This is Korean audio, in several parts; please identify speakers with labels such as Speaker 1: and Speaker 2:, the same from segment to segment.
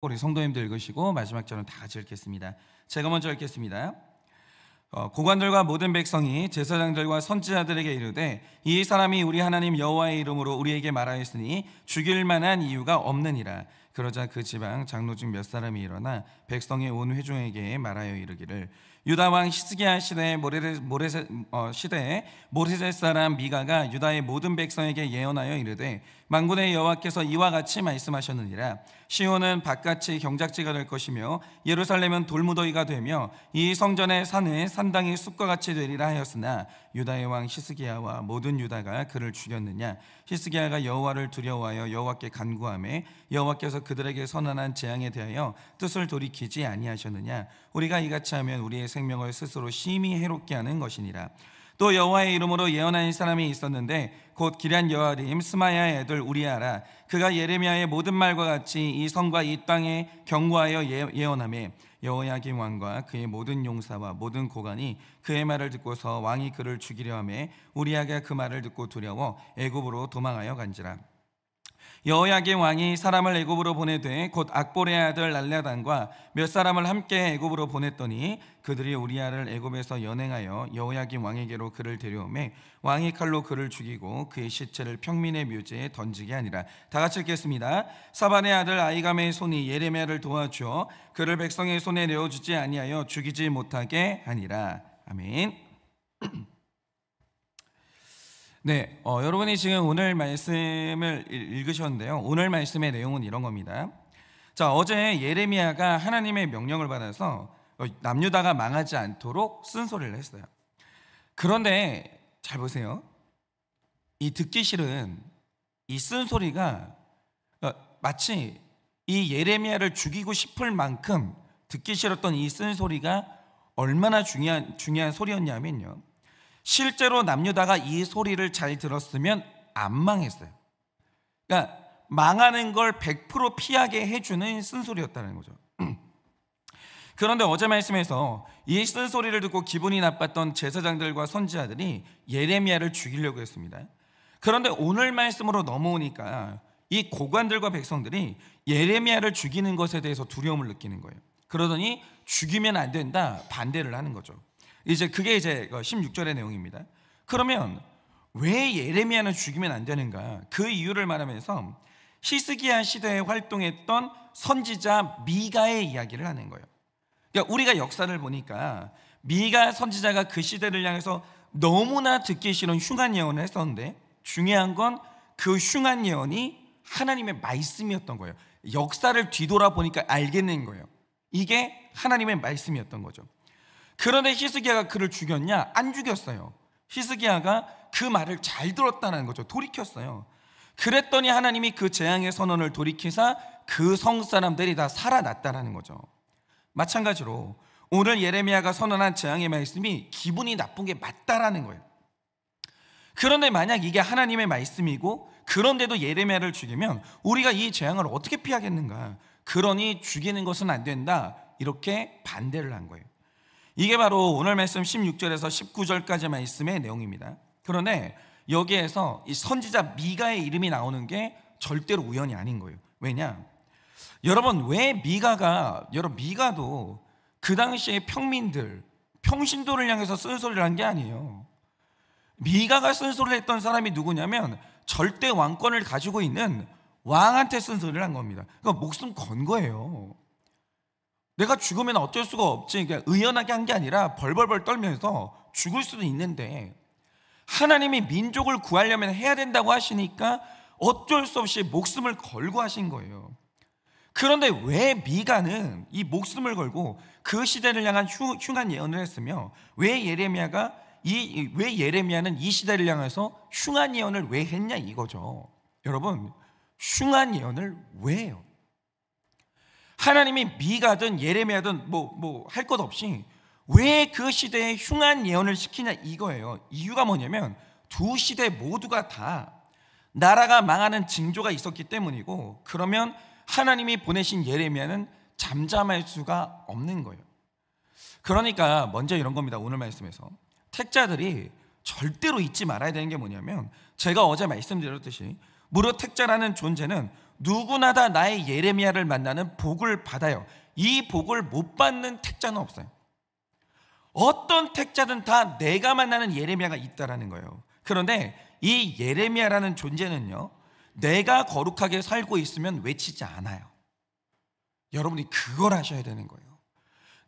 Speaker 1: 우리 성도님들 읽으시고 마지막 절은 다 같이 읽겠습니다. 제가 먼저 읽겠습니다. 고관들과 모든 백성이 제사장들과 선지자들에게 이르되 이 사람이 우리 하나님 여호와의 이름으로 우리에게 말하였으니 죽일 만한 이유가 없느니라. 그러자 그 지방 장로 중 몇 사람이 일어나 백성의 온 회중에게 말하여 이르기를 유다 왕 히스기야 시대에 모레셋 사람 미가가 유다의 모든 백성에게 예언하여 이르되 만군의 여호와께서 이와 같이 말씀하셨느니라. 시온은 바깥이 경작지가 될 것이며 예루살렘은 돌무더기가 되며 이 성전의 산은 산당이 숲과 같이 되리라 하였으나 유다의 왕 히스기야와 모든 유다가 그를 죽였느냐. 히스기야가 여호와를 두려워하여 여호와께 간구하매 여호와께서 그들에게 선언한 재앙에 대하여 뜻을 돌이키지 아니하셨느냐. 우리가 이같이 하면 우리의 생명을 스스로 심히 해롭게 하는 것이니라. 또 여호와의 이름으로 예언한 사람이 있었는데 곧 기럇 여아림 스마야의 애들 우리아라. 그가 예레미야의 모든 말과 같이 이 성과 이 땅에 경고하여 예언하며 여호야김 왕과 그의 모든 용사와 모든 고관이 그의 말을 듣고서 왕이 그를 죽이려 하며 우리아가 그 말을 듣고 두려워 애굽으로 도망하여 간지라. 여호야김 왕이 사람을 애굽으로 보내되 곧 악보레의 아들 날라단과 몇 사람을 함께 애굽으로 보냈더니 그들이 우리아를 애굽에서 연행하여 여호야김 왕에게로 그를 데려오매 왕이 칼로 그를 죽이고 그의 시체를 평민의 묘지에 던지게 하니라. 다 같이 읽겠습니다. 사반의 아들 아이감의 손이 예레미야를 도와주어 그를 백성의 손에 내어주지 아니하여 죽이지 못하게 하니라. 아멘. 네, 여러분이 지금 오늘 말씀을 읽으셨는데요. 오늘 말씀의 내용은 이런 겁니다. 자, 어제 예레미야가 하나님의 명령을 받아서 남유다가 망하지 않도록 쓴소리를 했어요. 그런데 잘 보세요. 이 듣기 싫은 이 쓴소리가 마치 이 예레미야를 죽이고 싶을 만큼 듣기 싫었던 이 쓴소리가 얼마나 중요한 소리였냐면요. 실제로 남유다가 이 소리를 잘 들었으면 안 망했어요. 그러니까 망하는 걸 100% 피하게 해주는 쓴소리였다는 거죠. 그런데 어제 말씀에서 이 쓴소리를 듣고 기분이 나빴던 제사장들과 선지자들이 예레미야를 죽이려고 했습니다. 그런데 오늘 말씀으로 넘어오니까 이 고관들과 백성들이 예레미야를 죽이는 것에 대해서 두려움을 느끼는 거예요. 그러더니 죽이면 안 된다, 반대를 하는 거죠. 그게 16절의 내용입니다. 그러면 왜 예레미야는 죽이면 안 되는가? 그 이유를 말하면서 히스기야 시대에 활동했던 선지자 미가의 이야기를 하는 거예요. 그러니까 우리가 역사를 보니까 미가 선지자가 그 시대를 향해서 너무나 듣기 싫은 흉한 예언을 했었는데 중요한 건 그 흉한 예언이 하나님의 말씀이었던 거예요. 역사를 뒤돌아보니까 알겠는 거예요. 이게 하나님의 말씀이었던 거죠. 그런데 히스기야가 그를 죽였냐? 안 죽였어요. 히스기야가 그 말을 잘 들었다는 거죠. 돌이켰어요. 그랬더니 하나님이 그 재앙의 선언을 돌이키사 그 성 사람들이 다 살아났다는 거죠. 마찬가지로 오늘 예레미야가 선언한 재앙의 말씀이 기분이 나쁜 게 맞다라는 거예요. 그런데 만약 이게 하나님의 말씀이고 그런데도 예레미야를 죽이면 우리가 이 재앙을 어떻게 피하겠는가? 그러니 죽이는 것은 안 된다, 이렇게 반대를 한 거예요. 이게 바로 오늘 말씀 16절에서 19절까지 말씀의 내용입니다. 그런데 여기에서 이 선지자 미가의 이름이 나오는 게 절대로 우연이 아닌 거예요. 왜냐? 여러분, 왜 미가도 그 당시에 평신도를 향해서 쓴소리를 한 게 아니에요. 미가가 쓴소리를 했던 사람이 누구냐면 절대 왕권을 가지고 있는 왕한테 쓴소리를 한 겁니다. 그러니까 목숨 건 거예요. 내가 죽으면 어쩔 수가 없지, 그러니까 의연하게 한 게 아니라 벌벌벌 떨면서 죽을 수도 있는데 하나님이 민족을 구하려면 해야 된다고 하시니까 어쩔 수 없이 목숨을 걸고 하신 거예요. 그런데 왜 미가는 이 목숨을 걸고 그 시대를 향한 흉한 예언을 했으며 왜 예레미야는 이 시대를 향해서 흉한 예언을 왜 했냐, 이거죠. 여러분, 흉한 예언을 왜 해요? 하나님이 미가든 예레미야든 할 것 없이 왜 그 시대에 흉한 예언을 시키냐, 이거예요. 이유가 뭐냐면 두 시대 모두가 다 나라가 망하는 징조가 있었기 때문이고, 그러면 하나님이 보내신 예레미야는 잠잠할 수가 없는 거예요. 그러니까 먼저 이런 겁니다. 오늘 말씀에서 택자들이 절대로 잊지 말아야 되는 게 뭐냐면, 제가 어제 말씀드렸듯이 무릇 택자라는 존재는 누구나 다 나의 예레미야를 만나는 복을 받아요. 이 복을 못 받는 택자는 없어요. 어떤 택자든 다 내가 만나는 예레미야가 있다라는 거예요. 그런데 이 예레미야라는 존재는요, 내가 거룩하게 살고 있으면 외치지 않아요. 여러분이 그걸 하셔야 되는 거예요.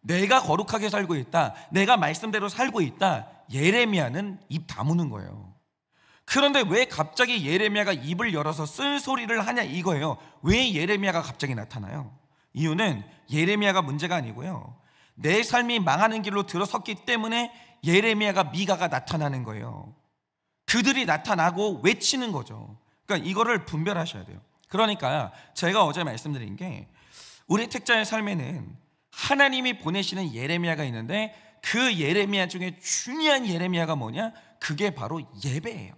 Speaker 1: 내가 거룩하게 살고 있다, 내가 말씀대로 살고 있다, 예레미야는 입 다무는 거예요. 그런데 왜 갑자기 예레미야가 입을 열어서 쓸소리를 하냐 이거예요. 왜 예레미야가 갑자기 나타나요? 이유는 예레미야가 문제가 아니고요, 내 삶이 망하는 길로 들어섰기 때문에 예레미야가 미가가 나타나는 거예요. 그들이 나타나고 외치는 거죠. 그러니까 이거를 분별하셔야 돼요. 그러니까 제가 어제 말씀드린 게, 우리 택자의 삶에는 하나님이 보내시는 예레미야가 있는데, 그 예레미야 중에 중요한 예레미야가 뭐냐? 그게 바로 예배예요.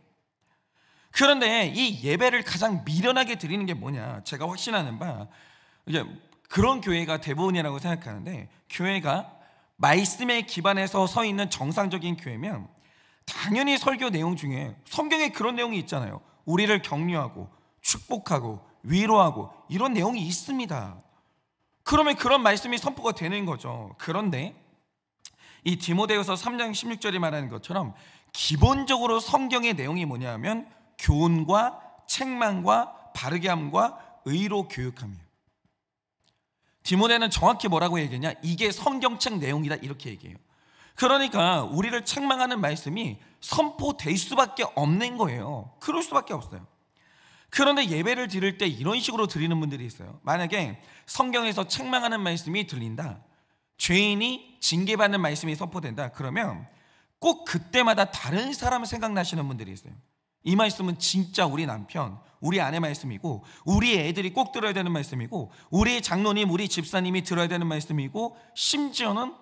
Speaker 1: 그런데 이 예배를 가장 미련하게 드리는 게 뭐냐? 제가 확신하는 바, 이제 그런 교회가 대부분이라고 생각하는데, 교회가 말씀에 기반해서 서 있는 정상적인 교회면 당연히 설교 내용 중에 성경에 그런 내용이 있잖아요. 우리를 격려하고 축복하고 위로하고 이런 내용이 있습니다. 그러면 그런 말씀이 선포가 되는 거죠. 그런데 이 디모데후서 3장 16절이 말하는 것처럼 기본적으로 성경의 내용이 뭐냐면 교훈과 책망과 바르게 함과 의로 교육함이에요. 디모데는 정확히 뭐라고 얘기했냐? 이게 성경책 내용이다, 이렇게 얘기해요. 그러니까 우리를 책망하는 말씀이 선포될 수밖에 없는 거예요. 그럴 수밖에 없어요. 그런데 예배를 드릴 때 이런 식으로 드리는 분들이 있어요. 만약에 성경에서 책망하는 말씀이 들린다, 죄인이 징계받는 말씀이 선포된다, 그러면 꼭 그때마다 다른 사람 생각나시는 분들이 있어요. 이 말씀은 진짜 우리 남편, 우리 아내 말씀이고, 우리 애들이 꼭 들어야 되는 말씀이고, 우리 장로님, 우리 집사님이 들어야 되는 말씀이고, 심지어는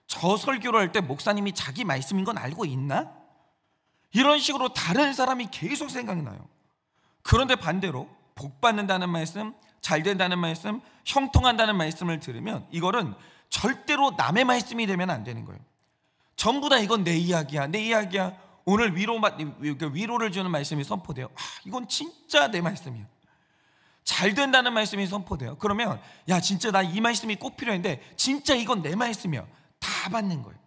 Speaker 1: 저 설교를 할 때 목사님이 자기 말씀인 건 알고 있나? 이런 식으로 다른 사람이 계속 생각나요. 그런데 반대로 복 받는다는 말씀, 잘 된다는 말씀, 형통한다는 말씀을 들으면 이거는 절대로 남의 말씀이 되면 안 되는 거예요. 전부 다 이건 내 이야기야, 내 이야기야. 오늘 위로를 주는 말씀이 선포돼요. 이건 진짜 내 말씀이야. 잘 된다는 말씀이 선포돼요. 그러면 야, 진짜 나 이 말씀이 꼭 필요한데 진짜 이건 내 말씀이야. 다 받는 거예요.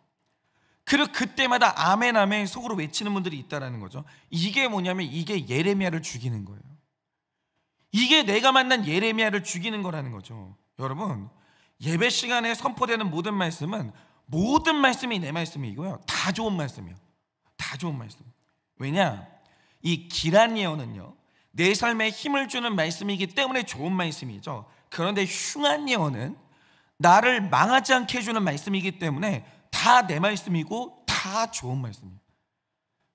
Speaker 1: 그리고 그때마다 아멘 아멘 속으로 외치는 분들이 있다라는 거죠. 이게 뭐냐면 이게 예레미야를 죽이는 거예요. 이게 내가 만난 예레미야를 죽이는 거라는 거죠. 여러분, 예배 시간에 선포되는 모든 말씀이 내 말씀이고요, 다 좋은 말씀이에요. 다 좋은 말씀. 왜냐? 이 기란 예언은요, 내 삶에 힘을 주는 말씀이기 때문에 좋은 말씀이죠. 그런데 흉한 예언은 나를 망하지 않게 해주는 말씀이기 때문에 다 내 말씀이고 다 좋은 말씀이에요.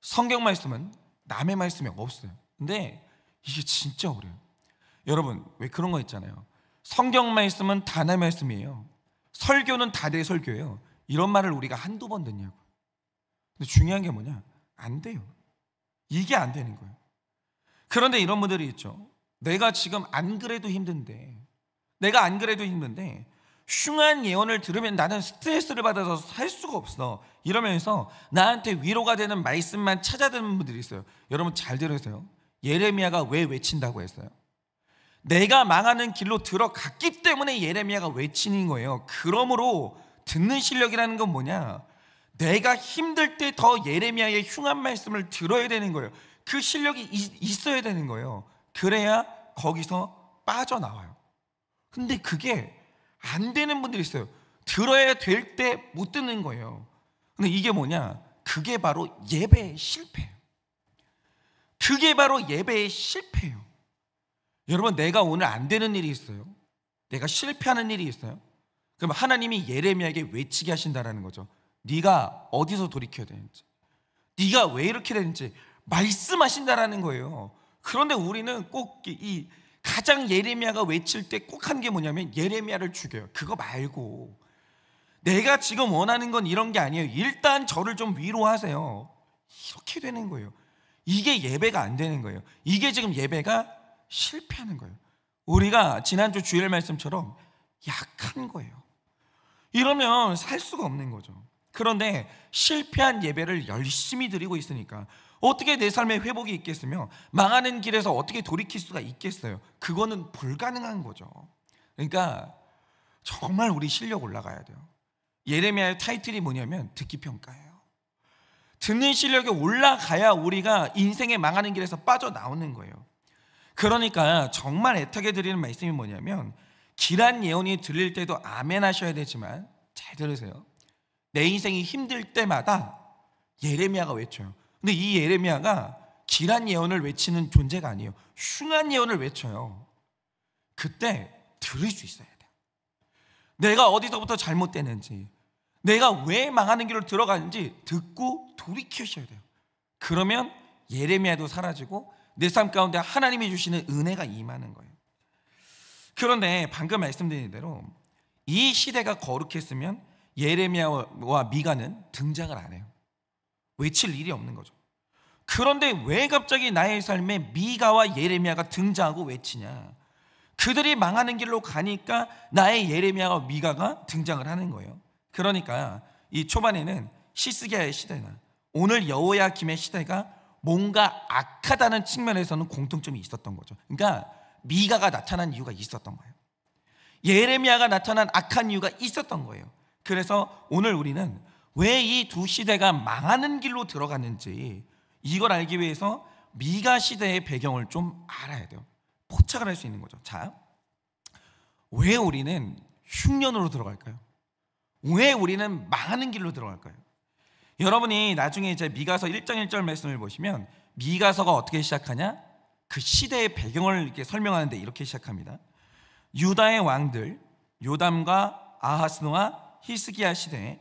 Speaker 1: 성경 말씀은 남의 말씀이 없어요. 근데 이게 진짜 어려워요. 여러분, 왜 그런 거 있잖아요. 성경 말씀은 다 내 말씀이에요, 설교는 다 내 설교예요. 이런 말을 우리가 한두 번 듣냐고. 근데 중요한 게 뭐냐? 안 돼요. 이게 안 되는 거예요. 그런데 이런 분들이 있죠. 내가 지금 안 그래도 힘든데 흉한 예언을 들으면 나는 스트레스를 받아서 살 수가 없어, 이러면서 나한테 위로가 되는 말씀만 찾아드는 분들이 있어요. 여러분 잘 들으세요. 예레미야가 왜 외친다고 했어요? 내가 망하는 길로 들어갔기 때문에 예레미야가 외치는 거예요. 그러므로 듣는 실력이라는 건 뭐냐? 내가 힘들 때 더 예레미야의 흉한 말씀을 들어야 되는 거예요. 그 실력이 있어야 되는 거예요. 그래야 거기서 빠져나와요. 근데 그게 안 되는 분들이 있어요. 들어야 될 때 못 듣는 거예요. 근데 이게 뭐냐? 그게 바로 예배의 실패예요. 그게 바로 예배의 실패예요. 여러분, 내가 오늘 안 되는 일이 있어요, 내가 실패하는 일이 있어요, 그럼 하나님이 예레미야에게 외치게 하신다라는 거죠. 네가 어디서 돌이켜야 되는지, 네가 왜 이렇게 되는지 말씀하신다라는 거예요. 그런데 우리는 꼭 이 가장 예레미야가 외칠 때 꼭 하는 게 뭐냐면 예레미야를 죽여요. 그거 말고 내가 지금 원하는 건 이런 게 아니에요, 일단 저를 좀 위로하세요, 이렇게 되는 거예요. 이게 예배가 안 되는 거예요. 이게 지금 예배가 실패하는 거예요. 우리가 지난주 주일 말씀처럼 약한 거예요. 이러면 살 수가 없는 거죠. 그런데 실패한 예배를 열심히 드리고 있으니까 어떻게 내 삶에 회복이 있겠으며 망하는 길에서 어떻게 돌이킬 수가 있겠어요? 그거는 불가능한 거죠. 그러니까 정말 우리 실력 올라가야 돼요. 예레미야의 타이틀이 뭐냐면 듣기 평가예요. 듣는 실력이 올라가야 우리가 인생의 망하는 길에서 빠져나오는 거예요. 그러니까 정말 애타게 드리는 말씀이 뭐냐면, 길한 예언이 들릴 때도 아멘 하셔야 되지만, 잘 들으세요. 내 인생이 힘들 때마다 예레미야가 외쳐요. 근데 이 예레미야가 길한 예언을 외치는 존재가 아니에요. 흉한 예언을 외쳐요. 그때 들을 수 있어야 돼요. 내가 어디서부터 잘못되는지, 내가 왜 망하는 길을 들어가는지 듣고 돌이키셔야 돼요. 그러면 예레미야도 사라지고 내 삶 가운데 하나님이 주시는 은혜가 임하는 거예요. 그런데 방금 말씀드린 대로 이 시대가 거룩했으면 예레미야와 미가는 등장을 안 해요. 외칠 일이 없는 거죠. 그런데 왜 갑자기 나의 삶에 미가와 예레미야가 등장하고 외치냐? 그들이 망하는 길로 가니까 나의 예레미야와 미가가 등장을 하는 거예요. 그러니까 이 초반에는 히스기야의 시대나 오늘 여호야김의 시대가 뭔가 악하다는 측면에서는 공통점이 있었던 거죠. 그러니까 미가가 나타난 이유가 있었던 거예요. 예레미야가 나타난 악한 이유가 있었던 거예요. 그래서 오늘 우리는 왜 이 두 시대가 망하는 길로 들어갔는지, 이걸 알기 위해서 미가 시대의 배경을 좀 알아야 돼요. 포착을 할 수 있는 거죠. 자, 왜 우리는 흉년으로 들어갈까요? 왜 우리는 망하는 길로 들어갈까요? 여러분이 나중에 이제 미가서 1장 1절 말씀을 보시면 미가서가 어떻게 시작하냐? 그 시대의 배경을 이렇게 설명하는데 이렇게 시작합니다. 유다의 왕들 요담과 아하스노와 히스기야 시대에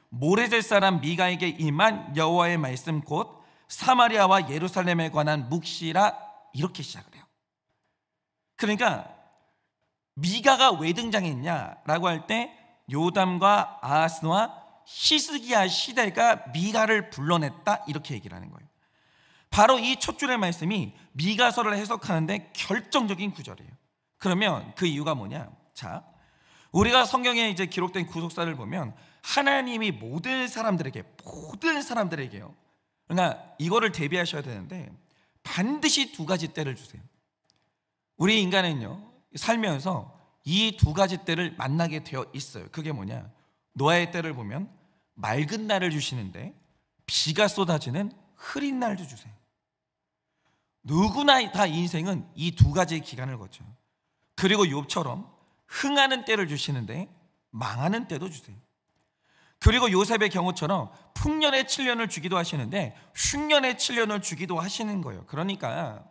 Speaker 1: 모레셋 사람 미가에게 임한 여호와의 말씀 곧 사마리아와 예루살렘에 관한 묵시라, 이렇게 시작을 해요. 그러니까 미가가 왜 등장했냐라고 할 때 요담과 아하스노와 히스기야 시대가 미가를 불러냈다, 이렇게 얘기를 하는 거예요. 바로 이 첫 줄의 말씀이 미가서를 해석하는데 결정적인 구절이에요. 그러면 그 이유가 뭐냐? 자, 우리가 성경에 이제 기록된 구속사를 보면 하나님이 모든 사람들에게요. 그러니까 이거를 대비하셔야 되는데 반드시 두 가지 때를 주세요. 우리 인간은요, 살면서 이 두 가지 때를 만나게 되어 있어요. 그게 뭐냐? 노아의 때를 보면 맑은 날을 주시는데 비가 쏟아지는 흐린 날도 주세요. 누구나 다 인생은 이 두 가지의 기간을 거쳐요. 그리고 욥처럼 흥하는 때를 주시는데 망하는 때도 주세요. 그리고 요셉의 경우처럼 풍년의 7년을 주기도 하시는데 흉년의 7년을 주기도 하시는 거예요. 그러니까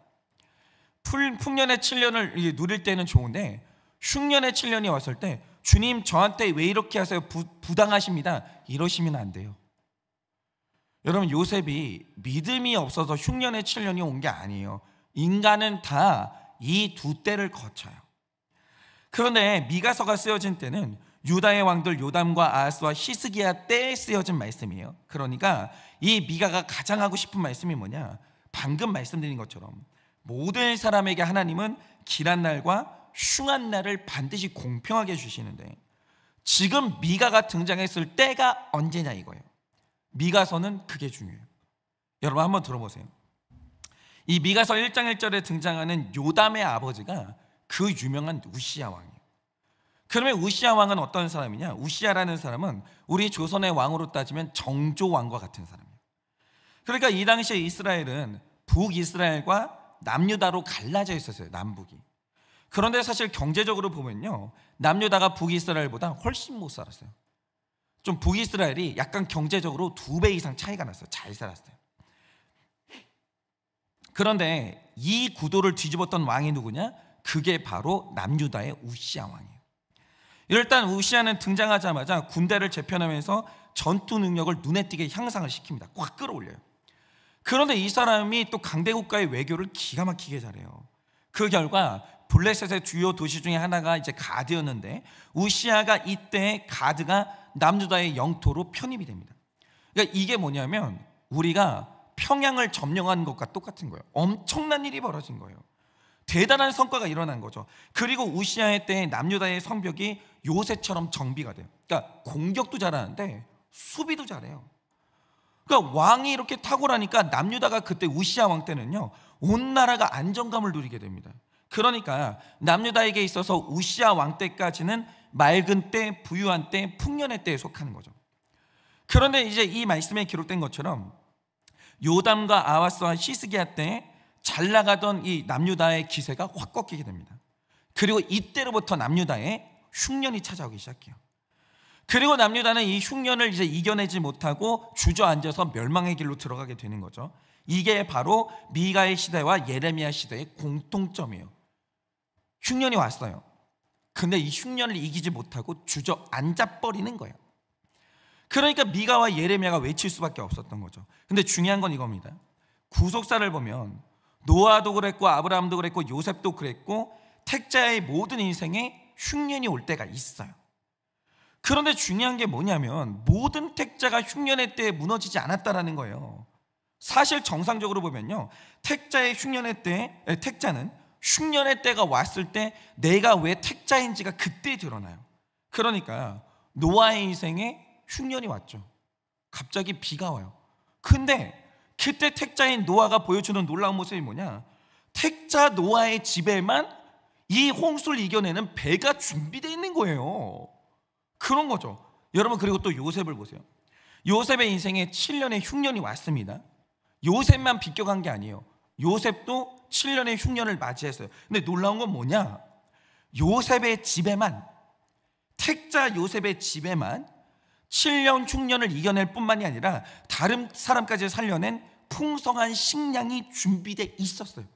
Speaker 1: 풍년의 7년을 누릴 때는 좋은데 흉년의 7년이 왔을 때 주님 저한테 왜 이렇게 하세요? 부당하십니다, 이러시면 안 돼요. 여러분, 요셉이 믿음이 없어서 흉년의 7년이 온 게 아니에요. 인간은 다 이 두 때를 거쳐요. 그런데 미가서가 쓰여진 때는 유다의 왕들 요담과 아하스와 히스기야 때에 쓰여진 말씀이에요. 그러니까 이 미가가 가장 하고 싶은 말씀이 뭐냐? 방금 말씀드린 것처럼 모든 사람에게 하나님은 길한 날과 흉한 날을 반드시 공평하게 주시는데 지금 미가가 등장했을 때가 언제냐 이거예요. 미가서는 그게 중요해요. 여러분 한번 들어보세요. 이 미가서 1장 1절에 등장하는 요담의 아버지가 그 유명한 우시야 왕이에요. 그러면 우시야 왕은 어떤 사람이냐? 우시야라는 사람은 우리 조선의 왕으로 따지면 정조 왕과 같은 사람이에요. 그러니까 이 당시에 이스라엘은 북이스라엘과 남유다로 갈라져 있었어요. 남북이. 그런데 사실 경제적으로 보면요, 남유다가 북이스라엘보다 훨씬 못 살았어요. 좀 북이스라엘이 약간 경제적으로 2배 이상 차이가 났어요. 잘 살았어요. 그런데 이 구도를 뒤집었던 왕이 누구냐? 그게 바로 남유다의 우시야 왕이에요. 일단 우시야는 등장하자마자 군대를 재편하면서 전투 능력을 눈에 띄게 향상을 시킵니다. 확 끌어올려요. 그런데 이 사람이 또 강대국가의 외교를 기가 막히게 잘해요. 그 결과 블레셋의 주요 도시 중에 하나가 이제 가드였는데 우시야가 이때 가드가 남유다의 영토로 편입이 됩니다. 그러니까 이게 뭐냐면 우리가 평양을 점령한 것과 똑같은 거예요. 엄청난 일이 벌어진 거예요. 대단한 성과가 일어난 거죠. 그리고 우시야의 때 남유다의 성벽이 요새처럼 정비가 돼요. 그러니까 공격도 잘하는데 수비도 잘해요. 그러니까 왕이 이렇게 탁월하니까 남유다가 그때 우시야 왕 때는요, 온 나라가 안정감을 누리게 됩니다. 그러니까 남유다에게 있어서 우시야 왕 때까지는 맑은 때, 부유한 때, 풍년의 때에 속하는 거죠. 그런데 이제 이 말씀에 기록된 것처럼 요담과 아하스와 히스기야 때 잘 나가던 이 남유다의 기세가 확 꺾이게 됩니다. 그리고 이때로부터 남유다에 흉년이 찾아오기 시작해요. 그리고 남유다는 이 흉년을 이제 이겨내지 못하고 주저앉아서 멸망의 길로 들어가게 되는 거죠. 이게 바로 미가의 시대와 예레미야 시대의 공통점이에요. 흉년이 왔어요. 근데 이 흉년을 이기지 못하고 주저앉아버리는 거예요. 그러니까 미가와 예레미야가 외칠 수밖에 없었던 거죠. 근데 중요한 건 이겁니다. 구속사를 보면 노아도 그랬고 아브라함도 그랬고 요셉도 그랬고 택자의 모든 인생에 흉년이 올 때가 있어요. 그런데 중요한 게 뭐냐면 모든 택자가 흉년의 때에 무너지지 않았다라는 거예요. 사실 정상적으로 보면요, 택자의 흉년의 때, 택자는 흉년의 때가 왔을 때 내가 왜 택자인지가 그때 드러나요. 그러니까 노아의 인생에 흉년이 왔죠. 갑자기 비가 와요. 근데 그때 택자인 노아가 보여주는 놀라운 모습이 뭐냐, 택자 노아의 집에만 이 홍수를 이겨내는 배가 준비되어 있는 거예요. 그런 거죠. 여러분, 그리고 또 요셉을 보세요. 요셉의 인생에 7년의 흉년이 왔습니다. 요셉만 비껴간 게 아니에요. 요셉도 7년의 흉년을 맞이했어요. 근데 놀라운 건 뭐냐, 요셉의 집에만, 택자 요셉의 집에만 7년 흉년을 이겨낼 뿐만이 아니라 다른 사람까지 살려낸 풍성한 식량이 준비되어 있었어요.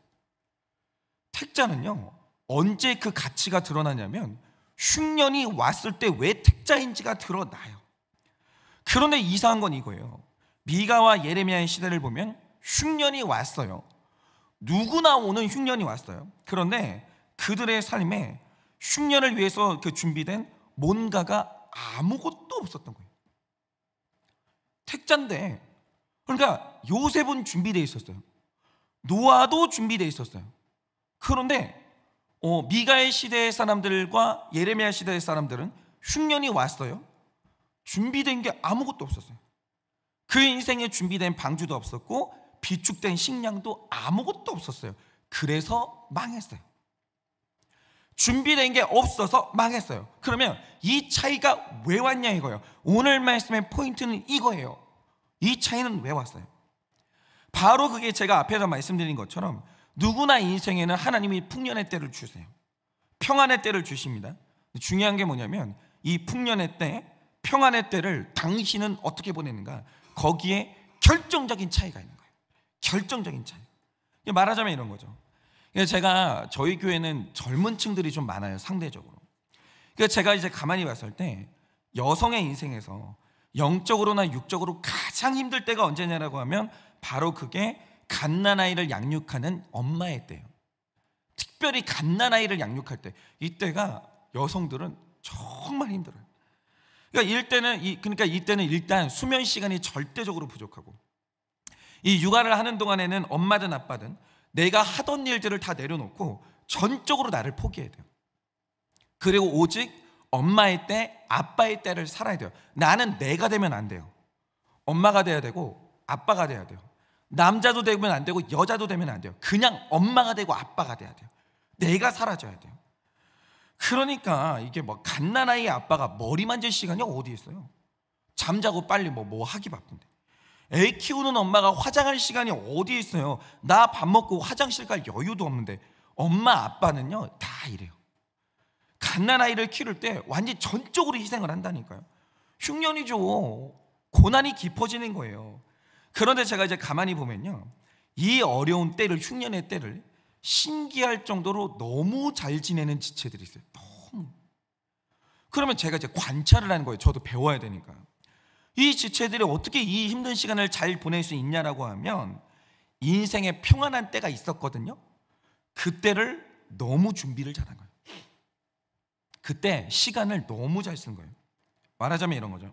Speaker 1: 택자는요, 언제 그 가치가 드러나냐면 흉년이 왔을 때 왜 택자인지가 드러나요. 그런데 이상한 건 이거예요. 미가와 예레미야의 시대를 보면 흉년이 왔어요. 누구나 오는 흉년이 왔어요. 그런데 그들의 삶에 흉년을 위해서 그 준비된 뭔가가 아무것도 없었던 거예요. 택자인데, 그러니까 요셉은 준비되어 있었어요. 노아도 준비되어 있었어요. 그런데 미가의 시대의 사람들과 예레미야 시대의 사람들은 흉년이 왔어요. 준비된 게 아무것도 없었어요. 그 인생에 준비된 방주도 없었고 비축된 식량도 아무것도 없었어요. 그래서 망했어요. 준비된 게 없어서 망했어요. 그러면 이 차이가 왜 왔냐 이거예요. 오늘 말씀의 포인트는 이거예요. 이 차이는 왜 왔어요? 바로 그게 제가 앞에서 말씀드린 것처럼 누구나 인생에는 하나님이 풍년의 때를 주세요. 평안의 때를 주십니다. 중요한 게 뭐냐면 이 풍년의 때, 평안의 때를 당신은 어떻게 보내는가, 거기에 결정적인 차이가 있는 거예요. 결정적인 차이. 말하자면 이런 거죠. 제가 저희 교회는 젊은 층들이 좀 많아요, 상대적으로. 그러니까 제가 이제 가만히 봤을 때 여성의 인생에서 영적으로나 육적으로 가장 힘들 때가 언제냐라고 하면 바로 그게 갓난아이를 양육하는 엄마의 때예요. 특별히 갓난아이를 양육할 때, 이때가 여성들은 정말 힘들어요. 그러니까 이때는 일단 수면 시간이 절대적으로 부족하고, 이 육아를 하는 동안에는 엄마든 아빠든 내가 하던 일들을 다 내려놓고 전적으로 나를 포기해야 돼요. 그리고 오직 엄마의 때, 아빠의 때를 살아야 돼요. 나는 내가 되면 안 돼요. 엄마가 돼야 되고 아빠가 돼야 돼요. 남자도 되면 안 되고 여자도 되면 안 돼요. 그냥 엄마가 되고 아빠가 돼야 돼요. 내가 사라져야 돼요. 그러니까 이게 뭐 갓난아이 아빠가 머리 만질 시간이 어디 있어요? 잠자고 빨리 뭐 하기 바쁜데. 애 키우는 엄마가 화장할 시간이 어디 있어요? 나 밥 먹고 화장실 갈 여유도 없는데. 엄마 아빠는요 다 이래요. 갓난아이를 키울 때 완전 전적으로 희생을 한다니까요. 흉년이죠. 고난이 깊어지는 거예요. 그런데 제가 이제 가만히 보면요, 이 어려운 때를, 흉년의 때를 신기할 정도로 너무 잘 지내는 지체들이 있어요. 너무. 그러면 제가 이제 관찰을 하는 거예요. 저도 배워야 되니까. 이 지체들이 어떻게 이 힘든 시간을 잘 보낼 수 있냐라고 하면 인생에 평안한 때가 있었거든요. 그때를 너무 준비를 잘한 거예요. 그때 시간을 너무 잘 쓴 거예요. 말하자면 이런 거죠.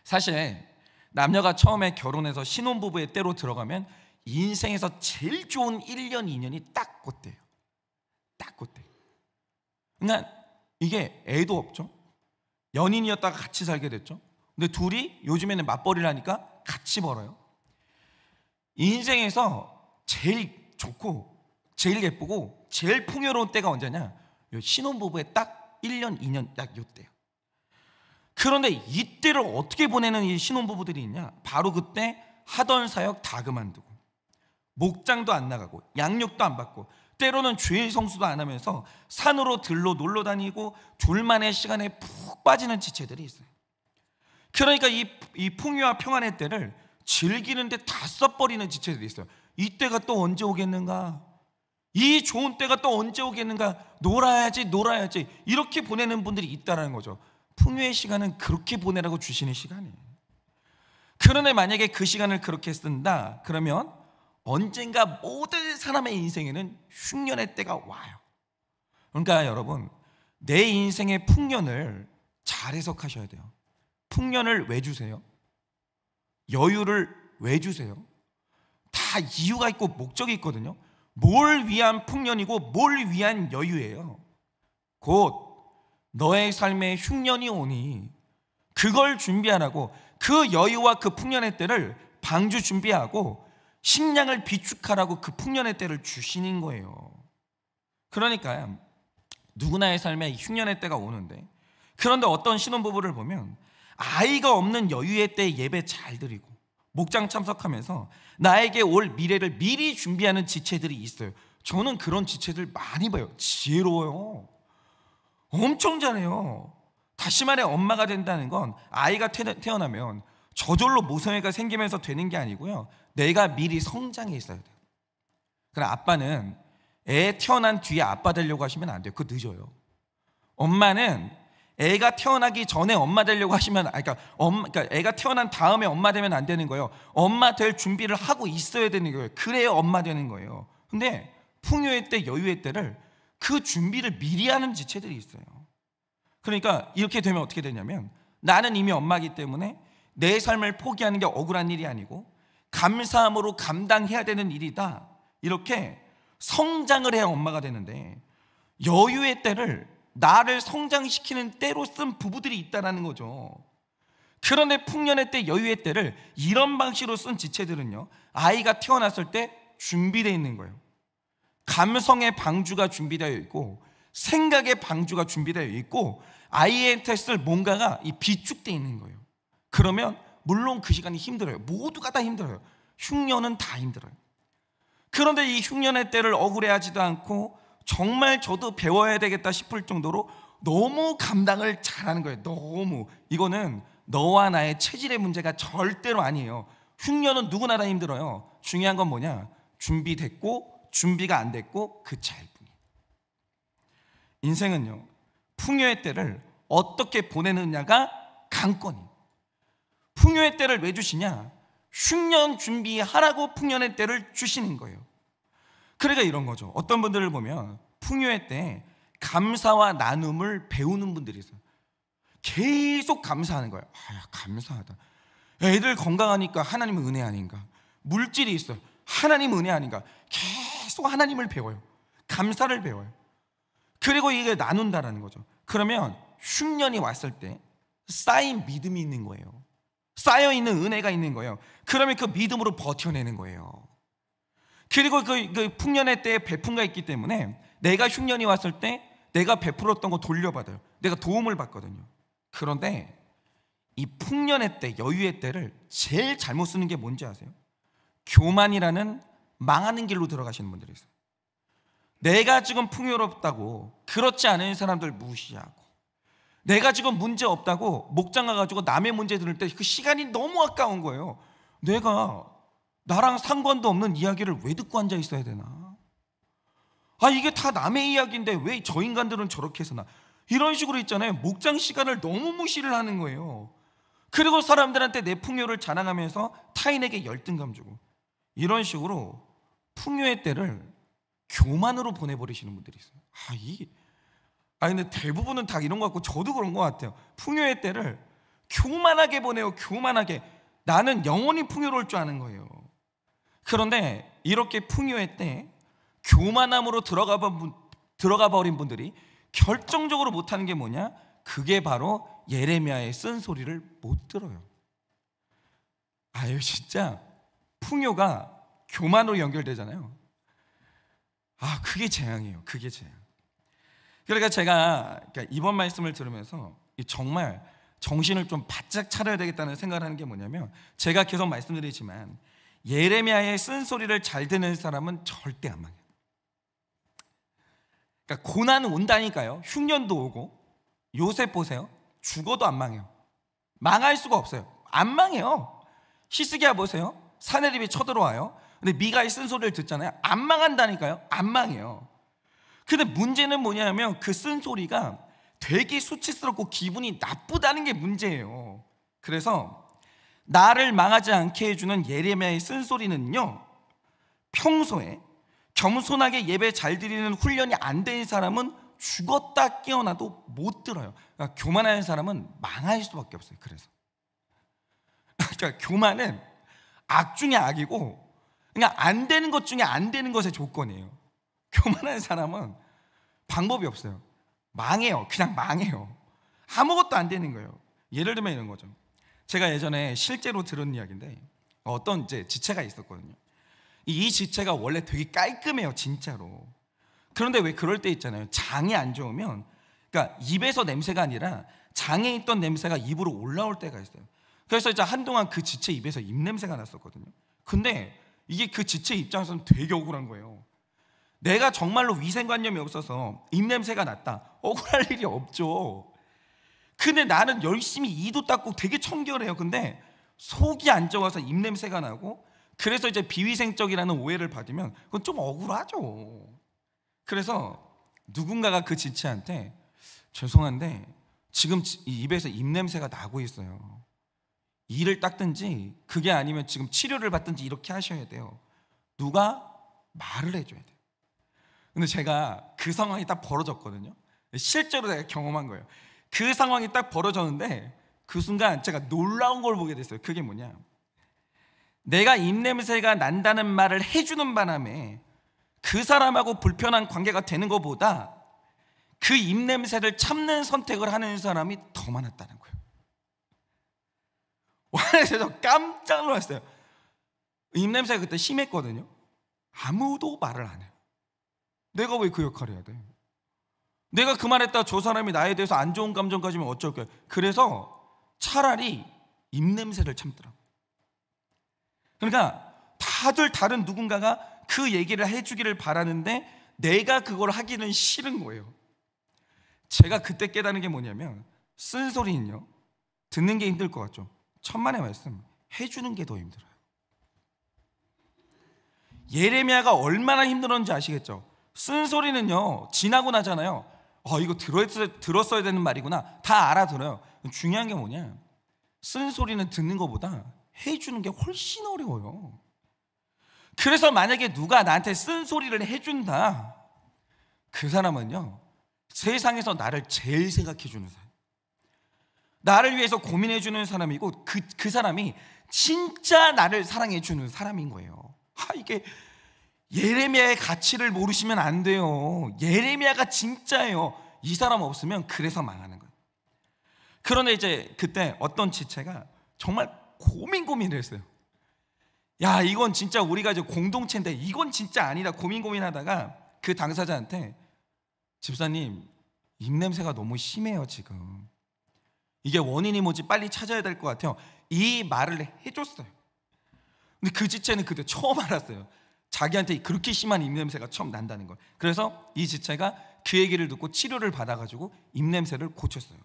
Speaker 1: 사실 남녀가 처음에 결혼해서 신혼부부의 때로 들어가면 인생에서 제일 좋은 1년, 2년이 딱 그때예요. 딱 그때. 그러니까 이게 애도 없죠. 연인이었다가 같이 살게 됐죠. 근데 둘이 요즘에는 맞벌이를 하니까 같이 벌어요. 인생에서 제일 좋고 제일 예쁘고 제일 풍요로운 때가 언제냐? 요 신혼부부의 딱 1년, 2년 딱 요때요. 그런데 이때를 어떻게 보내는 이 신혼부부들이 있냐? 바로 그때 하던 사역 다 그만두고 목장도 안 나가고 양육도 안 받고 때로는 주일 성수도 안 하면서 산으로 들로 놀러 다니고 둘만의 시간에 푹 빠지는 지체들이 있어요. 그러니까 이 풍요와 평안의 때를 즐기는데 다 써버리는 지체들이 있어요. 이때가 또 언제 오겠는가? 이 좋은 때가 또 언제 오겠는가? 놀아야지 이렇게 보내는 분들이 있다는 거죠. 풍요의 시간은 그렇게 보내라고 주시는 시간이에요. 그런데 만약에 그 시간을 그렇게 쓴다 그러면 언젠가 모든 사람의 인생에는 흉년의 때가 와요. 그러니까 여러분, 내 인생의 풍년을 잘 해석하셔야 돼요. 풍년을 왜 주세요? 여유를 왜 주세요? 다 이유가 있고 목적이 있거든요. 뭘 위한 풍년이고 뭘 위한 여유예요. 곧 너의 삶에 흉년이 오니 그걸 준비하라고, 그 여유와 그 풍년의 때를 방주 준비하고 식량을 비축하라고 그 풍년의 때를 주시는 거예요. 그러니까 누구나의 삶에 흉년의 때가 오는데, 그런데 어떤 신혼부부를 보면 아이가 없는 여유의 때 예배 잘 드리고 목장 참석하면서 나에게 올 미래를 미리 준비하는 지체들이 있어요. 저는 그런 지체들 많이 봐요. 지혜로워요. 엄청 잘해요. 다시 말해, 엄마가 된다는 건 아이가 태어나면 저절로 모성애가 생기면서 되는 게 아니고요, 내가 미리 성장해 있어야 돼요. 그럼 아빠는 애 태어난 뒤에 아빠 되려고 하시면 안 돼요. 그거 늦어요. 엄마는 애가 태어나기 전에 엄마 되려고 하시면, 그러니까 애가 태어난 다음에 엄마 되면 안 되는 거예요. 엄마 될 준비를 하고 있어야 되는 거예요. 그래야 엄마 되는 거예요. 근데 풍요의 때, 여유의 때를 그 준비를 미리 하는 지체들이 있어요. 그러니까 이렇게 되면 어떻게 되냐면, 나는 이미 엄마이기 때문에 내 삶을 포기하는 게 억울한 일이 아니고 감사함으로 감당해야 되는 일이다, 이렇게 성장을 해야 엄마가 되는데, 여유의 때를 나를 성장시키는 때로 쓴 부부들이 있다는 거죠. 그런데 풍년의 때, 여유의 때를 이런 방식으로 쓴 지체들은요, 아이가 태어났을 때 준비되어 있는 거예요. 감성의 방주가 준비되어 있고 생각의 방주가 준비되어 있고 아이한테 쓸 뭔가가 비축되어 있는 거예요. 그러면 물론 그 시간이 힘들어요. 모두가 다 힘들어요. 흉년은 다 힘들어요. 그런데 이 흉년의 때를 억울해하지도 않고 정말 저도 배워야 되겠다 싶을 정도로 너무 감당을 잘하는 거예요. 너무. 이거는 너와 나의 체질의 문제가 절대로 아니에요. 흉년은 누구나 다 힘들어요. 중요한 건 뭐냐? 준비됐고 준비가 안 됐고 그 차이일 뿐이에요. 인생은요, 풍요의 때를 어떻게 보내느냐가 관건이에요. 풍요의 때를 왜 주시냐? 흉년 준비하라고 풍년의 때를 주시는 거예요. 그러니까 이런 거죠. 어떤 분들을 보면 풍요의 때 감사와 나눔을 배우는 분들이 있어요. 계속 감사하는 거예요. 감사하다. 애들 건강하니까 하나님의 은혜 아닌가. 물질이 있어요. 하나님 은혜 아닌가. 계속 하나님을 배워요. 감사를 배워요. 그리고 이게 나눈다라는 거죠. 그러면 흉년이 왔을 때 쌓인 믿음이 있는 거예요. 쌓여있는 은혜가 있는 거예요. 그러면 그 믿음으로 버텨내는 거예요. 그리고 그 풍년의 때에 베푼가 있기 때문에 내가 흉년이 왔을 때 내가 베풀었던 거 돌려받아요. 내가 도움을 받거든요. 그런데 이 풍년의 때, 여유의 때를 제일 잘못 쓰는 게 뭔지 아세요? 교만이라는 망하는 길로 들어가시는 분들이 있어요. 내가 지금 풍요롭다고 그렇지 않은 사람들 무시하고, 내가 지금 문제 없다고 목장 가가지고 남의 문제 들을 때 그 시간이 너무 아까운 거예요. 내가 나랑 상관도 없는 이야기를 왜 듣고 앉아 있어야 되나? 이게 다 남의 이야기인데 왜 저 인간들은 저렇게 해서나? 이런 식으로 있잖아요. 목장 시간을 너무 무시를 하는 거예요. 그리고 사람들한테 내 풍요를 자랑하면서 타인에게 열등감 주고, 이런 식으로 풍요의 때를 교만으로 보내버리시는 분들이 있어요. 근데 대부분은 다 이런 것 같고 저도 그런 것 같아요. 풍요의 때를 교만하게 보내요. 교만하게. 나는 영원히 풍요로울 줄 아는 거예요. 그런데 이렇게 풍요의 때 교만함으로 들어가 버린 분들이 결정적으로 못하는 게 뭐냐? 그게 바로 예레미야의 쓴소리를 못 들어요. 아유, 진짜 풍요가 교만으로 연결되잖아요. 그게 재앙이에요. 그게 재앙. 그러니까 제가 이번 말씀을 들으면서 정말 정신을 좀 바짝 차려야 되겠다는 생각을 하는 게 뭐냐면, 제가 계속 말씀드리지만 예레미야의 쓴소리를 잘 듣는 사람은 절대 안 망해요. 그러니까 고난은 온다니까요. 흉년도 오고. 요셉 보세요. 죽어도 안 망해요. 망할 수가 없어요. 안 망해요. 히스기야 보세요. 사내립이 쳐들어와요. 근데 미가의 쓴소리를 듣잖아요. 안 망한다니까요. 안 망해요. 근데 문제는 뭐냐면 그 쓴소리가 되게 수치스럽고 기분이 나쁘다는 게 문제예요. 그래서 나를 망하지 않게 해주는 예레미야의 쓴소리는요, 평소에 겸손하게 예배 잘 드리는 훈련이 안 된 사람은 죽었다 깨어나도 못 들어요. 그러니까 교만하는 사람은 망할 수밖에 없어요. 그러니까 교만은 악 중에 악이고, 그냥 안 되는 것 중에 안 되는 것의 조건이에요. 교만한 사람은 방법이 없어요. 망해요. 그냥 망해요. 아무것도 안 되는 거예요. 예를 들면 이런 거죠. 제가 예전에 실제로 들은 이야기인데, 어떤 이제 지체가 있었거든요. 이 지체가 원래 되게 깔끔해요, 진짜로. 그런데 왜 그럴 때 있잖아요. 장이 안 좋으면, 그러니까 입에서 냄새가 아니라 장에 있던 냄새가 입으로 올라올 때가 있어요. 그래서 이제 한동안 그 지체 입에서 입냄새가 났었거든요. 근데 이게 그 지체 입장에서는 되게 억울한 거예요. 내가 정말로 위생관념이 없어서 입냄새가 났다, 억울할 일이 없죠. 근데 나는 열심히 이도 닦고 되게 청결해요. 근데 속이 안 좋아서 입냄새가 나고, 그래서 이제 비위생적이라는 오해를 받으면 그건 좀 억울하죠. 그래서 누군가가 그 지체한테, 죄송한데 지금 입에서 입냄새가 나고 있어요. 이를 닦든지 그게 아니면 지금 치료를 받든지 이렇게 하셔야 돼요. 누가 말을 해줘야 돼요. 근데 제가 그 상황이 딱 벌어졌거든요. 실제로 내가 경험한 거예요. 그 상황이 딱 벌어졌는데 그 순간 제가 놀라운 걸 보게 됐어요. 그게 뭐냐, 내가 입냄새가 난다는 말을 해주는 바람에 그 사람하고 불편한 관계가 되는 것보다 그 입냄새를 참는 선택을 하는 사람이 더 많았다는 거예요. 그래서 깜짝 놀랐어요. 입냄새가 그때 심했거든요. 아무도 말을 안 해요. 내가 왜 그 역할을 해야 돼? 내가 그 말했다 저 사람이 나에 대해서 안 좋은 감정 가지면 어쩔 거야. 그래서 차라리 입냄새를 참더라고요. 그러니까 다들 다른 누군가가 그 얘기를 해주기를 바라는데 내가 그걸 하기는 싫은 거예요. 제가 그때 깨달은 게 뭐냐면, 쓴소리는요, 듣는 게 힘들 것 같죠? 천만의 말씀, 해주는 게 더 힘들어요. 예레미야가 얼마나 힘들었는지 아시겠죠? 쓴소리는요, 지나고 나잖아요. 이거 들었어야 되는 말이구나, 다 알아들어요. 중요한 게 뭐냐, 쓴소리는 듣는 것보다 해주는 게 훨씬 어려워요. 그래서 만약에 누가 나한테 쓴소리를 해준다, 그 사람은요, 세상에서 나를 제일 생각해주는 사람, 나를 위해서 고민해주는 사람이고, 그 사람이 진짜 나를 사랑해주는 사람인 거예요. 이게 예레미야의 가치를 모르시면 안 돼요. 예레미야가 진짜예요. 이 사람 없으면 그래서 망하는 거예요. 그런데 이제 그때 어떤 지체가 정말 고민을 했어요. 야, 이건 진짜 우리가 이제 공동체인데 이건 진짜 아니다, 고민하다가 그 당사자한테, 집사님, 입냄새가 너무 심해요 지금. 이게 원인이 뭔지 빨리 찾아야 될 것 같아요. 이 말을 해줬어요. 근데 그 지체는 그때 처음 알았어요. 자기한테 그렇게 심한 입냄새가 처음 난다는 걸. 그래서 이 지체가 그 얘기를 듣고 치료를 받아가지고 입냄새를 고쳤어요.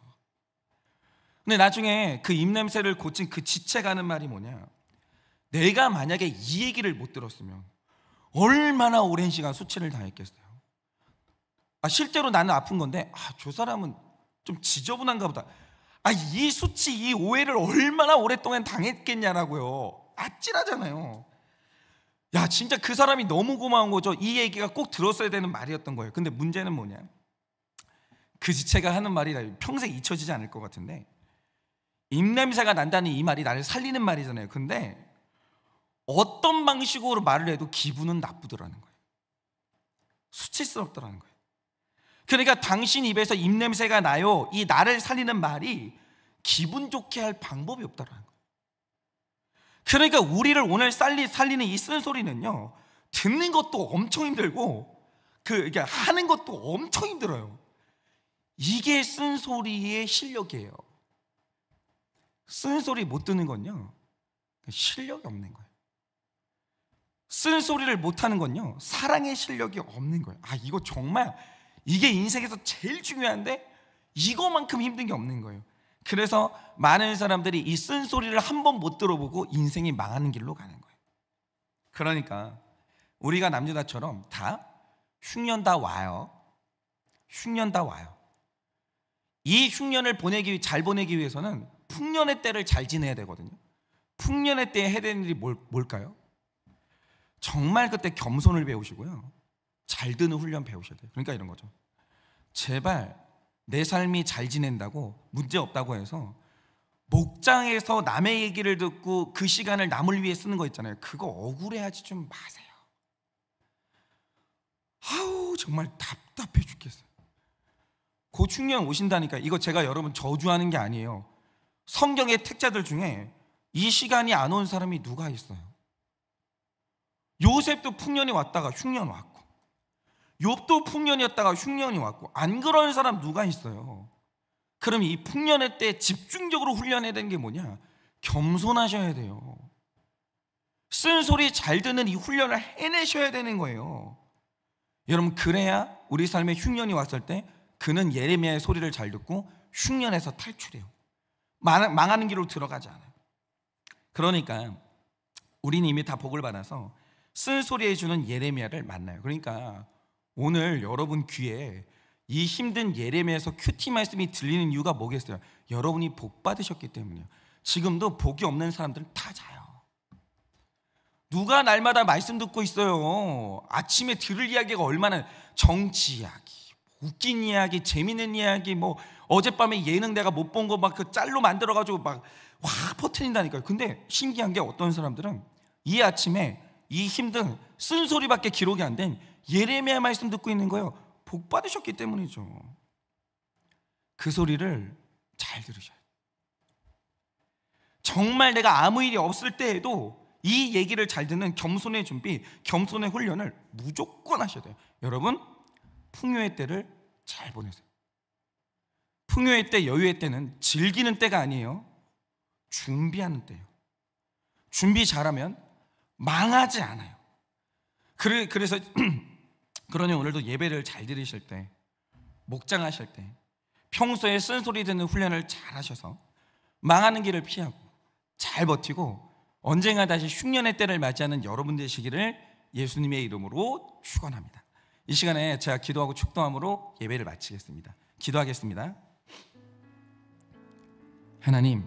Speaker 1: 근데 나중에 그 입냄새를 고친 그 지체가 하는 말이 뭐냐, 내가 만약에 이 얘기를 못 들었으면 얼마나 오랜 시간 수치를 당했겠어요. 실제로 나는 아픈 건데, 저 사람은 좀 지저분한가 보다. 이 수치, 이 오해를 얼마나 오랫동안 당했겠냐라고요. 아찔하잖아요. 야, 진짜 그 사람이 너무 고마운 거죠. 이 얘기가 꼭 들었어야 되는 말이었던 거예요. 근데 문제는 뭐냐, 그 지체가 하는 말이 평생 잊혀지지 않을 것 같은데, 입냄새가 난다는 이 말이 나를 살리는 말이잖아요. 근데 어떤 방식으로 말을 해도 기분은 나쁘더라는 거예요. 수치스럽더라는 거예요. 그러니까 당신 입에서 입냄새가 나요, 이 나를 살리는 말이 기분 좋게 할 방법이 없다라는 거예요. 그러니까 우리를 오늘 살리는 이 쓴소리는요, 듣는 것도 엄청 힘들고 이게 하는 것도 엄청 힘들어요. 이게 쓴소리의 실력이에요. 쓴소리 못 듣는 건요, 실력이 없는 거예요. 쓴소리를 못하는 건요, 사랑의 실력이 없는 거예요. 이거 정말, 이게 인생에서 제일 중요한데 이거만큼 힘든 게 없는 거예요. 그래서 많은 사람들이 이 쓴소리를 한 번 못 들어보고 인생이 망하는 길로 가는 거예요. 그러니까 우리가 남유다처럼 다 흉년 다 와요. 흉년 다 와요. 이 흉년을 잘 보내기 위해서는 풍년의 때를 잘 지내야 되거든요. 풍년의 때에 해야 되는 일이 뭘까요? 정말 그때 겸손을 배우시고요, 잘 듣는 훈련 배우셔야 돼요. 그러니까 이런 거죠. 제발 내 삶이 잘 지낸다고, 문제 없다고 해서 목장에서 남의 얘기를 듣고 그 시간을 남을 위해 쓰는 거 있잖아요. 그거 억울해하지 좀 마세요. 정말 답답해 죽겠어요. 곧 흉년 오신다니까. 이거 제가 여러분 저주하는 게 아니에요. 성경의 택자들 중에 이 시간이 안 온 사람이 누가 있어요? 요셉도 풍년이 왔다가 흉년 왔고, 욥도 풍년이었다가 흉년이 왔고, 안 그런 사람 누가 있어요? 그럼 이 풍년의 때 집중적으로 훈련해야 되는 게 뭐냐? 겸손하셔야 돼요. 쓴소리 잘 듣는 이 훈련을 해내셔야 되는 거예요. 여러분, 그래야 우리 삶에 흉년이 왔을 때 그는 예레미야의 소리를 잘 듣고 흉년에서 탈출해요. 망하는 길로 들어가지 않아요. 그러니까 우리는 이미 다 복을 받아서 쓴소리 해주는 예레미야를 만나요. 그러니까 오늘 여러분 귀에 이 힘든 예레미야에서 큐티 말씀이 들리는 이유가 뭐겠어요? 여러분이 복 받으셨기 때문이에요. 지금도 복이 없는 사람들은 다 자요. 누가 날마다 말씀 듣고 있어요? 아침에 들을 이야기가 얼마나, 정치 이야기, 웃긴 이야기, 재밌는 이야기, 어젯밤에 예능 내가 못 본 거 막 그 짤로 만들어가지고 막 확 퍼트린다니까요. 근데 신기한 게 어떤 사람들은 이 아침에 이 힘든 쓴소리밖에 기록이 안 된 예레미야 말씀 듣고 있는 거예요. 복 받으셨기 때문이죠. 그 소리를 잘 들으셔야 돼요. 정말 내가 아무 일이 없을 때에도 이 얘기를 잘 듣는 겸손의 준비, 겸손의 훈련을 무조건 하셔야 돼요. 여러분, 풍요의 때를 잘 보내세요. 풍요의 때, 여유의 때는 즐기는 때가 아니에요. 준비하는 때예요. 준비 잘하면 망하지 않아요. 그래서 그러니 오늘도 예배를 잘 들으실 때, 목장하실 때 평소에 쓴소리 듣는 훈련을 잘 하셔서 망하는 길을 피하고 잘 버티고 언젠가 다시 흉년의 때를 맞이하는 여러분 되시기를 예수님의 이름으로 축원합니다. 이 시간에 제가 기도하고 축도함으로 예배를 마치겠습니다. 기도하겠습니다. 하나님,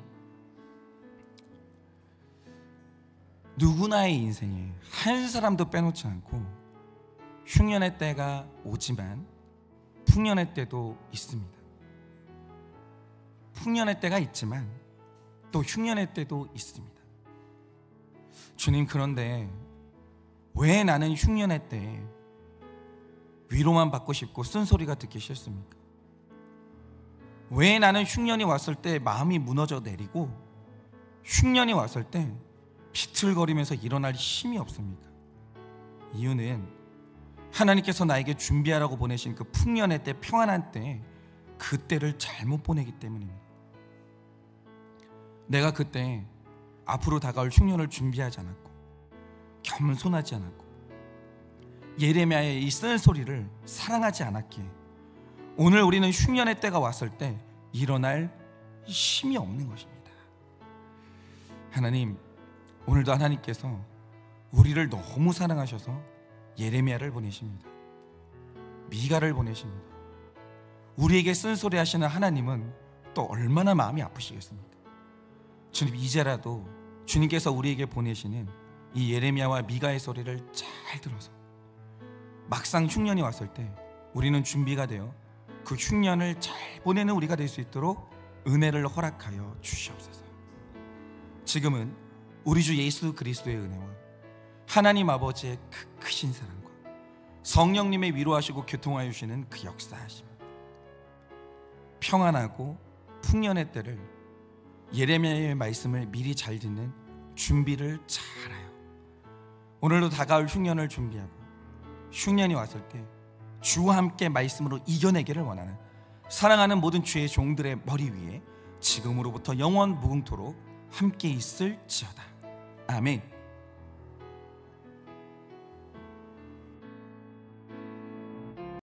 Speaker 1: 누구나의 인생에 한 사람도 빼놓지 않고 흉년의 때가 오지만 풍년의 때도 있습니다. 풍년의 때가 있지만 또 흉년의 때도 있습니다. 주님, 그런데 왜 나는 흉년의 때 위로만 받고 싶고 쓴소리가 듣기 싫습니까? 왜 나는 흉년이 왔을 때 마음이 무너져 내리고 흉년이 왔을 때 비틀거리면서 일어날 힘이 없습니까? 이유는 하나님께서 나에게 준비하라고 보내신 그 풍년의 때, 평안한 때, 그 때를 잘못 보내기 때문입니다. 내가 그때 앞으로 다가올 흉년을 준비하지 않았고 겸손하지 않았고 예레미야의 이 쓴소리를 사랑하지 않았기에 오늘 우리는 흉년의 때가 왔을 때 일어날 힘이 없는 것입니다. 하나님, 오늘도 하나님께서 우리를 너무 사랑하셔서 예레미야를 보내십니다. 미가를 보내십니다. 우리에게 쓴소리 하시는 하나님은 또 얼마나 마음이 아프시겠습니까? 주님, 이제라도 주님께서 우리에게 보내시는 이 예레미야와 미가의 소리를 잘 들어서 막상 흉년이 왔을 때 우리는 준비가 되어 그 흉년을 잘 보내는 우리가 될 수 있도록 은혜를 허락하여 주시옵소서. 지금은 우리 주 예수 그리스도의 은혜와 하나님 아버지의 그 크신 사랑과 성령님의 위로하시고 교통하여 주시는 그 역사하심, 평안하고 풍년의 때를 예레미야의 말씀을 미리 잘 듣는 준비를 잘하여 오늘도 다가올 흉년을 준비하고 흉년이 왔을 때 주와 함께 말씀으로 이겨내기를 원하는 사랑하는 모든 주의 종들의 머리 위에 지금으로부터 영원 무궁토록 함께 있을지어다. 아멘.